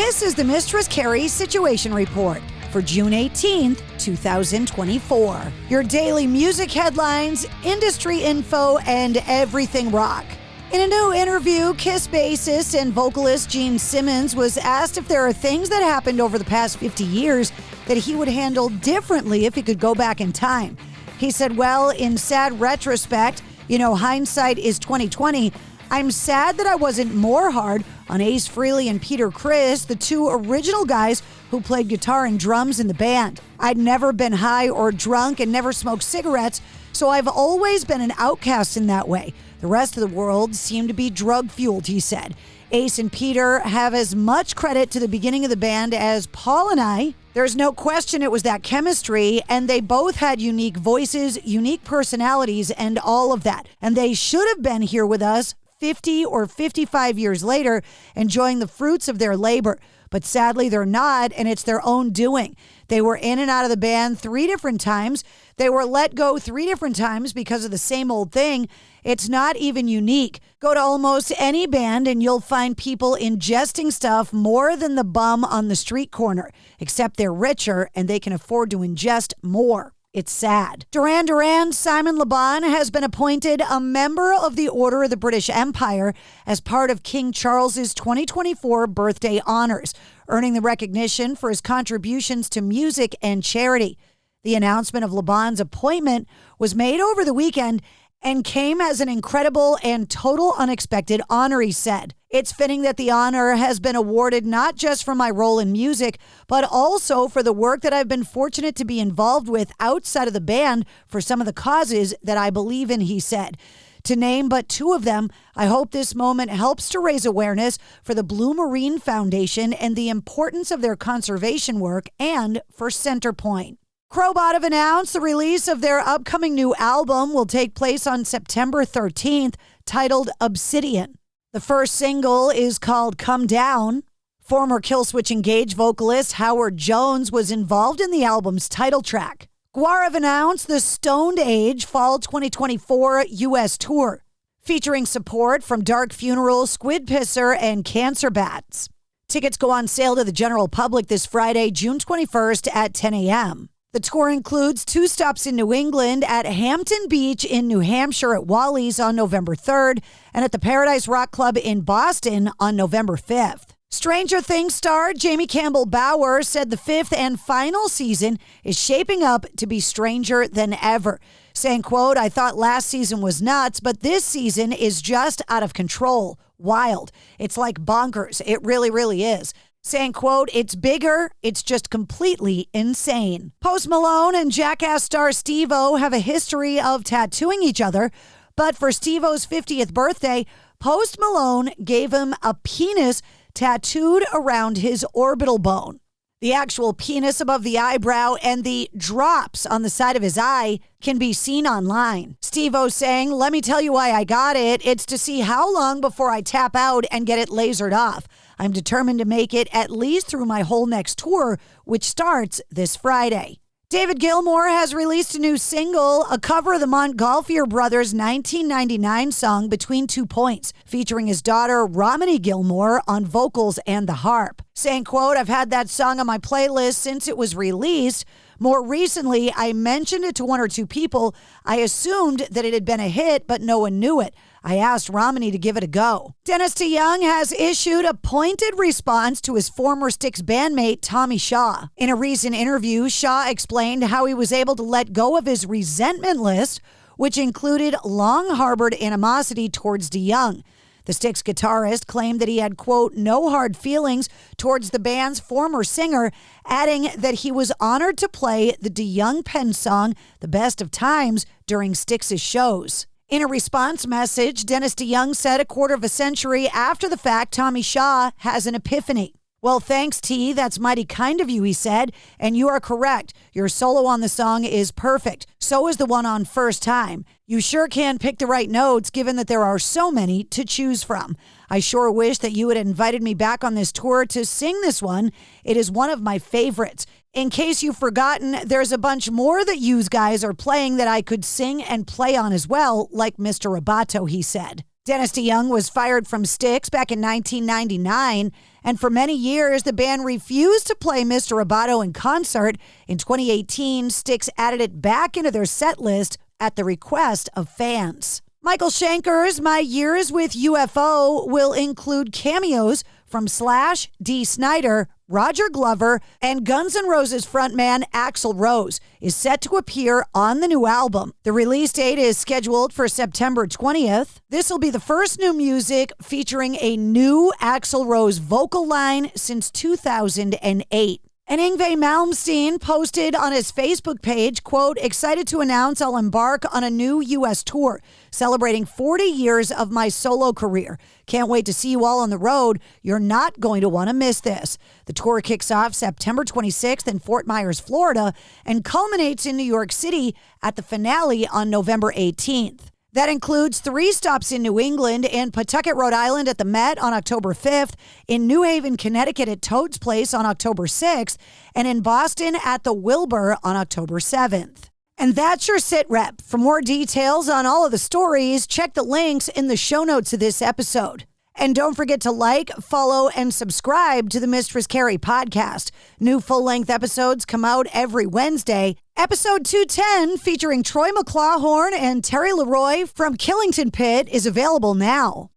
This is the Mistress Carrie Situation Report for June 18th, 2024. Your daily music headlines, industry info, and everything rock. In a new interview, Kiss bassist and vocalist Gene Simmons was asked if there are things that happened over the past 50 years that he would handle differently if he could go back in time. He said, well, in sad retrospect, hindsight is 2020. I'm sad that I wasn't more hard on Ace Frehley and Peter Criss, the two original guys who played guitar and drums in the band. I'd never been high or drunk and never smoked cigarettes, so I've always been an outcast in that way. The rest of the world seemed to be drug-fueled, he said. Ace and Peter have as much credit to the beginning of the band as Paul and I. There's no question it was that chemistry, and they both had unique voices, unique personalities, and all of that. And they should have been here with us 50 or 55 years later, enjoying the fruits of their labor. But sadly, they're not, and it's their own doing. They were in and out of the band 3 different times. They were let go 3 different times because of the same old thing. It's not even unique. Go to almost any band and you'll find people ingesting stuff more than the bum on the street corner, except they're richer and they can afford to ingest more. It's sad. Duran Duran Simon Le Bon has been appointed a member of the Order of the British Empire as part of King Charles's 2024 birthday honors, earning the recognition for his contributions to music and charity. The announcement of Le Bon's appointment was made over the weekend and came as an incredible and total unexpected honor, he said. It's fitting that the honor has been awarded not just for my role in music, but also for the work that I've been fortunate to be involved with outside of the band for some of the causes that I believe in, he said. To name but 2 of them, I hope this moment helps to raise awareness for the Blue Marine Foundation and the importance of their conservation work, and for Centerpoint. Crobot have announced the release of their upcoming new album will take place on September 13th, titled Obsidian. The first single is called Come Down. Former Killswitch Engage vocalist Howard Jones was involved in the album's title track. GWAR have announced the Stoned Age Fall 2024 U.S. tour, featuring support from Dark Funeral, Squid Pisser, and Cancer Bats. Tickets go on sale to the general public this Friday, June 21st at 10 a.m. The tour includes 2 stops in New England at Hampton Beach in New Hampshire at Wally's on November 3rd and at the Paradise Rock Club in Boston on November 5th. Stranger Things star Jamie Campbell Bower said the 5th and final season is shaping up to be stranger than ever, saying, quote, I thought last season was nuts, but this season is just out of control. Wild. It's like bonkers. It really, really is. Saying, quote, it's bigger, it's just completely insane. Post Malone and Jackass star Steve-O have a history of tattooing each other, but for Steve-O's 50th birthday, Post Malone gave him a penis tattooed around his orbital bone. The actual penis above the eyebrow and the drops on the side of his eye can be seen online. Steve-O saying, let me tell you why I got it. It's to see how long before I tap out and get it lasered off. I'm determined to make it at least through my whole next tour, which starts this Friday. David Gilmour has released a new single, a cover of the Montgolfier brothers' 1999 song Between 2 Points, featuring his daughter Romany Gilmour on vocals and the harp. Saying, quote, I've had that song on my playlist since it was released. More recently, I mentioned it to 1 or 2 people. I assumed that it had been a hit, but no one knew it. I asked Romany to give it a go. Dennis DeYoung has issued a pointed response to his former STYX bandmate, Tommy Shaw. In a recent interview, Shaw explained how he was able to let go of his resentment list, which included long-harbored animosity towards DeYoung. The STYX guitarist claimed that he had, quote, no hard feelings towards the band's former singer, adding that he was honored to play the DeYoung pen song, The Best of Times, during STYX's shows. In a response message, Dennis DeYoung said a quarter of a century after the fact, Tommy Shaw has an epiphany. Well, thanks, T. That's mighty kind of you, he said. And you are correct. Your solo on the song is perfect. So is the one on First Time. You sure can pick the right notes, given that there are so many to choose from. I sure wish that you had invited me back on this tour to sing this one. It is one of my favorites. In case you've forgotten, there's a bunch more that you guys are playing that I could sing and play on as well, like Mr. Roboto, he said. Dennis DeYoung was fired from STYX back in 1999, and for many years, the band refused to play Mr. Roboto in concert. In 2018, STYX added it back into their set list at the request of fans. Michael Schenker's My Years with UFO will include cameos from Slash, Dee Snider, Roger Glover, and Guns N' Roses frontman Axl Rose is set to appear on the new album. The release date is scheduled for September 20th. This will be the first new music featuring a new Axl Rose vocal line since 2008. And Yngwie Malmsteen posted on his Facebook page, quote, "Excited to announce I'll embark on a new U.S. tour, celebrating 40 years of my solo career. Can't wait to see you all on the road. You're not going to want to miss this." The tour kicks off September 26th in Fort Myers, Florida, and culminates in New York City at the finale on November 18th. That includes 3 stops in New England and Pawtucket, Rhode Island at the Met on October 5th, in New Haven, Connecticut at Toad's Place on October 6th, and in Boston at the Wilbur on October 7th. And that's your sit rep. For more details on all of the stories, check the links in the show notes of this episode. And don't forget to like, follow, and subscribe to the Mistress Carrie Podcast. New full-length episodes come out every Wednesday. Episode 210, featuring Troy McClawhorn and Terry Leroy from Killington Pit, is available now.